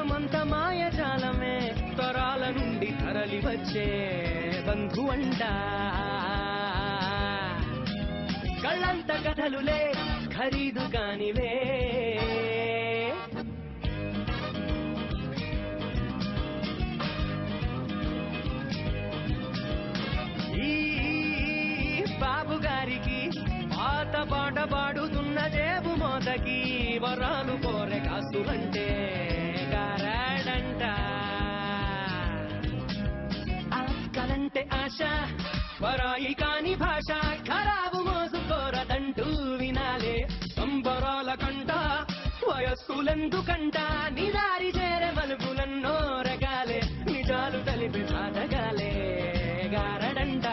లోకమంత మాయజాలమే తరాల నుండి తరలి వచ్చే బంధువంట కళ్ళంత కథలులే ఖరీదు కానివే బాబు గారికి పాత పాట పాడుతున్న జేబు మోతకి వరాలు కోరే కాసులంటే గారాడంట ఆకలంటే ఆశ పరాయి కాని భాష ఖరాబు మోసుకోరదంటూ వినాలే సంబరాల కంట వయస్సులెందుకంట నిదారి చేరే మలుపులన్నో రకాలే నిజాలు తెలిపి సాధగాలే గారడంట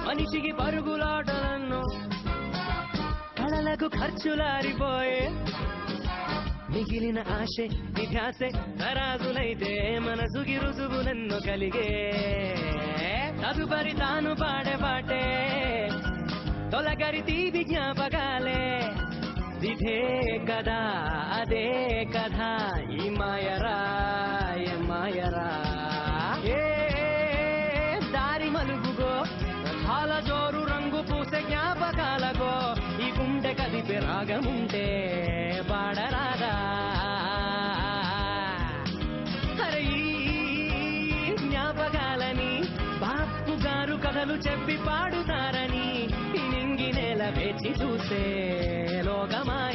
మనిషికి పరుగులాటలన్నో కళలకు ఖర్చులారిపోయే మిగిలిన ఆశే నిధ్యాసే తరాజులైతే మనసుకి రుజువులెన్నో కలిగే తదుపరి తాను పాడే పాటే తొలగరి తీపి జ్ఞాపకాలే ఇదే కదా అదే కథ ఈ మాయరా ఏ మాయరా ఏ దారి మలుగుగో రథాల జోరు రంగు పూసే జ్ఞాపకాలగో ఈ గుండె కదిపే రాగముంటే పాడరాదా అరే ఈ జ్ఞాపకాలని బాపు గారు కథలు చెప్పి పాడుతారని నింగి నేల వేచి చూసే లోకమాయ